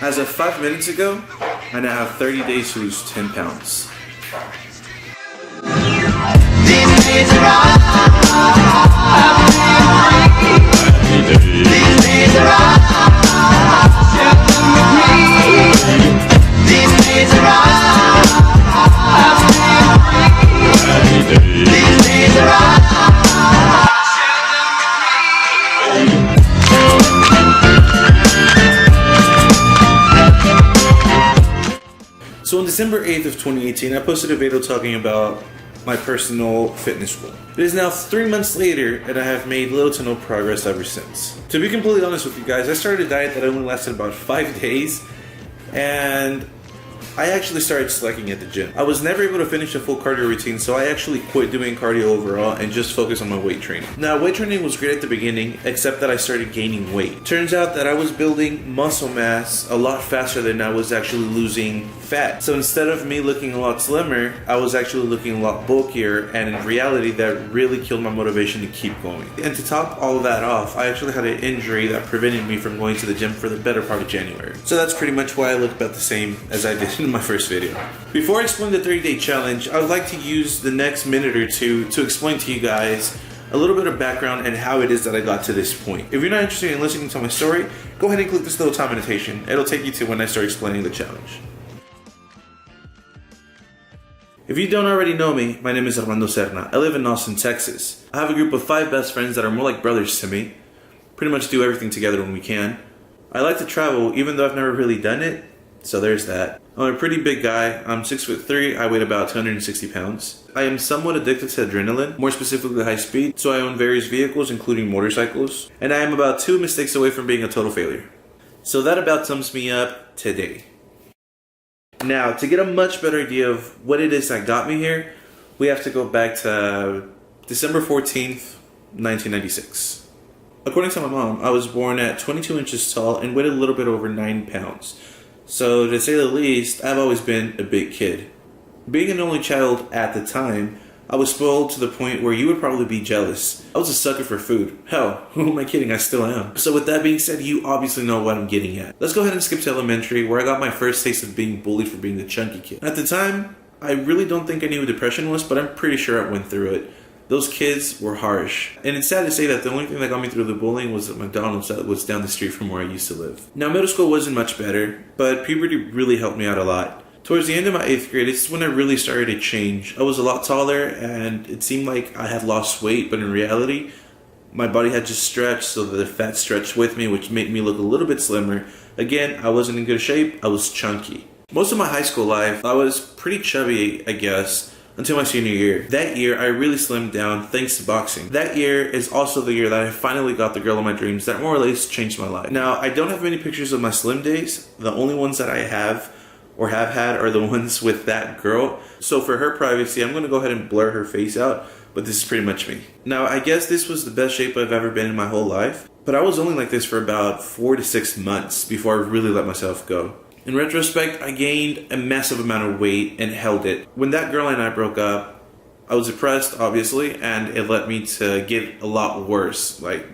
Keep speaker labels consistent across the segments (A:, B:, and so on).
A: As of 5 minutes ago, I now have 30 days to lose 10 pounds. These days are So on December 8th of 2018, I posted a video talking about my personal fitness goal. It is now 3 months later, and I have made little to no progress ever since. To be completely honest with you guys, I started a diet that only lasted about 5 days, and I actually started slacking at the gym. I was never able to finish a full cardio routine, so I actually quit doing cardio overall and just focused on my weight training. Now, weight training was great at the beginning, except that I started gaining weight. Turns out that I was building muscle mass a lot faster than I was actually losing fat. So instead of me looking a lot slimmer, I was actually looking a lot bulkier, and in reality, that really killed my motivation to keep going. And to top all of that off, I actually had an injury that prevented me from going to the gym for the better part of January. So that's pretty much why I look about the same as I did in my first video. Before I explain the 30-day challenge, I would like to use the next minute or two to explain to you guys a little bit of background and how it is that I got to this point. If you're not interested in listening to my story, go ahead and click this little time annotation. It'll take you to when I start explaining the challenge. If you don't already know me, my name is Armando Serna. I live in Austin, Texas. I have a group of 5 best friends that are more like brothers to me. Pretty much do everything together when we can. I like to travel, even though I've never really done it. So there's that. I'm a pretty big guy. I'm 6'3". I weigh about 260 pounds. I am somewhat addicted to adrenaline, more specifically high speed, so I own various vehicles, including motorcycles. And I am about 2 mistakes away from being a total failure. So that about sums me up today. Now, to get a much better idea of what it is that got me here, we have to go back to December 14th, 1996. According to my mom, I was born at 22 inches tall and weighed a little bit over 9 pounds. So, to say the least, I've always been a big kid. Being an only child at the time, I was spoiled to the point where you would probably be jealous. I was a sucker for food. Hell, who am I kidding? I still am. So with that being said, you obviously know what I'm getting at. Let's go ahead and skip to elementary, where I got my first taste of being bullied for being the chunky kid. At the time, I really don't think I knew what depression was, but I'm pretty sure I went through it. Those kids were harsh. And it's sad to say that the only thing that got me through the bullying was at McDonald's that was down the street from where I used to live. Now, middle school wasn't much better, but puberty really helped me out a lot. Towards the end of my 8th grade, it's when I really started to change. I was a lot taller, and it seemed like I had lost weight, but in reality, my body had just stretched so that the fat stretched with me, which made me look a little bit slimmer. Again, I wasn't in good shape, I was chunky. Most of my high school life, I was pretty chubby, I guess, until my senior year. That year, I really slimmed down thanks to boxing. That year is also the year that I finally got the girl of my dreams that more or less changed my life. Now, I don't have many pictures of my slim days. The only ones that I have or have had are the ones with that girl. So for her privacy, I'm going to go ahead and blur her face out, but this is pretty much me. Now, I guess this was the best shape I've ever been in my whole life, but I was only like this for about 4 to 6 months before I really let myself go. In retrospect, I gained a massive amount of weight and held it. When that girl and I broke up, I was depressed, obviously, and it led me to get a lot worse. Like,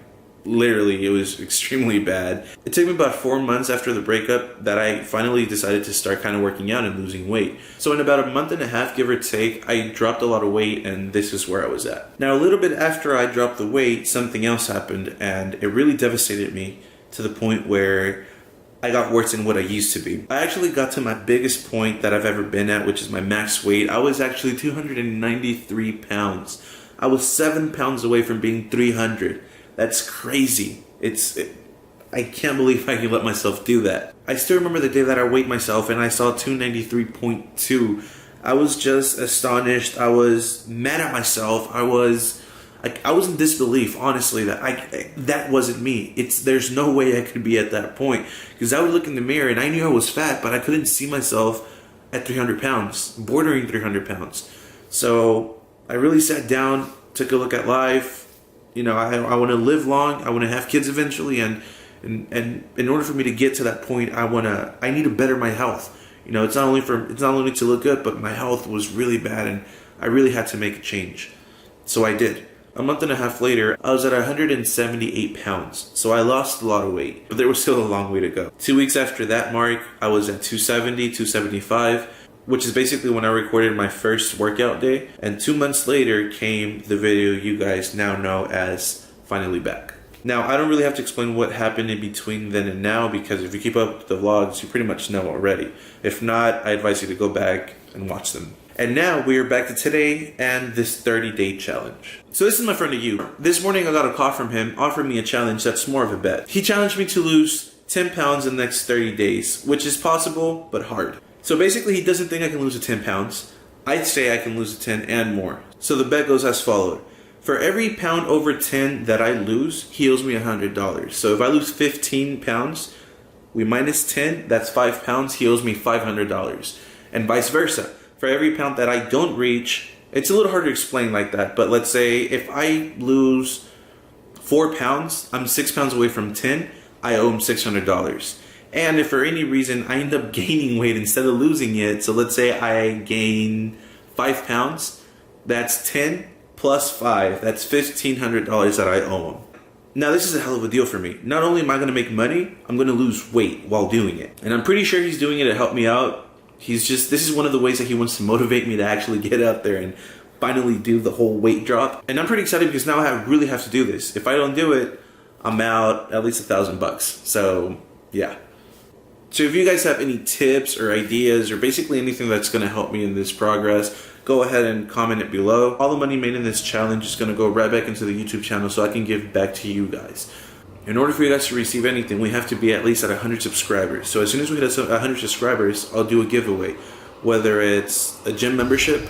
A: literally, it was extremely bad. It took me about 4 months after the breakup that I finally decided to start kind of working out and losing weight. So in about a month and a half, give or take, I dropped a lot of weight, and this is where I was at. Now, a little bit after I dropped the weight, something else happened, and it really devastated me to the point where I got worse than what I used to be. I actually got to my biggest point that I've ever been at, which is my max weight. I was actually 293 pounds. I was 7 pounds away from being 300. That's crazy. I can't believe I can let myself do that. I still remember the day that I weighed myself and I saw 293.2. I was just astonished. I was mad at myself. I was in disbelief, honestly, that wasn't me. There's no way I could be at that point. Because I would look in the mirror and I knew I was fat, but I couldn't see myself at 300 pounds, bordering 300 pounds. So I really sat down, took a look at life. You know, I want to live long. I want to have kids eventually. And in order for me to get to that point, I need to better my health. You know, it's not only to look good, but my health was really bad and I really had to make a change. So I did. A month and a half later, I was at 178 pounds, so I lost a lot of weight, but there was still a long way to go. 2 weeks after that mark, I was at 270, 275, which is basically when I recorded my first workout day, and 2 months later came the video you guys now know as Finally Back. Now, I don't really have to explain what happened in between then and now, because if you keep up with the vlogs, you pretty much know already. If not, I advise you to go back and watch them. And now we are back to today and this 30-day challenge. So this is my friend to you. This morning I got a call from him offering me a challenge that's more of a bet. He challenged me to lose 10 pounds in the next 30 days, which is possible, but hard. So basically he doesn't think I can lose the 10 pounds. I'd say I can lose the 10 and more. So the bet goes as followed. For every pound over 10 that I lose, he owes me $100. So if I lose 15 pounds, we minus 10, that's 5 pounds, he owes me $500. And vice versa. For every pound that I don't reach, it's a little hard to explain like that, but let's say if I lose 4 pounds, I'm 6 pounds away from 10, I owe him $600. And if for any reason I end up gaining weight instead of losing it, so let's say I gain 5 pounds, that's 10 plus 5, that's $1,500 that I owe him. Now this is a hell of a deal for me. Not only am I going to make money, I'm going to lose weight while doing it. And I'm pretty sure he's doing it to help me out. This is one of the ways that he wants to motivate me to actually get out there and finally do the whole weight drop. And I'm pretty excited because now I really have to do this. If I don't do it, I'm out at least $1,000. So yeah. So if you guys have any tips or ideas or basically anything that's going to help me in this progress, go ahead and comment it below. All the money made in this challenge is going to go right back into the YouTube channel so I can give back to you guys. In order for you guys to receive anything, we have to be at least at 100 subscribers. So as soon as we hit 100 subscribers, I'll do a giveaway. Whether it's a gym membership,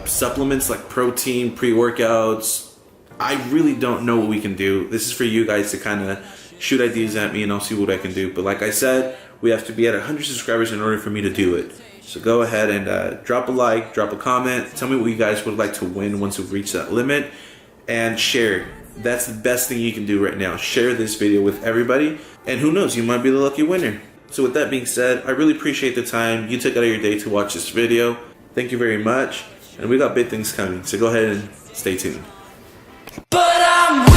A: supplements like protein, pre-workouts, I really don't know what we can do. This is for you guys to kind of shoot ideas at me and I'll see what I can do. But like I said, we have to be at 100 subscribers in order for me to do it. So go ahead and drop a like, drop a comment. Tell me what you guys would like to win once we've reached that limit. And share. That's the best thing you can do right now. Share this video with everybody. And who knows, you might be the lucky winner. So with that being said, I really appreciate the time you took out of your day to watch this video. Thank you very much. And we got big things coming. So go ahead and stay tuned. But I'm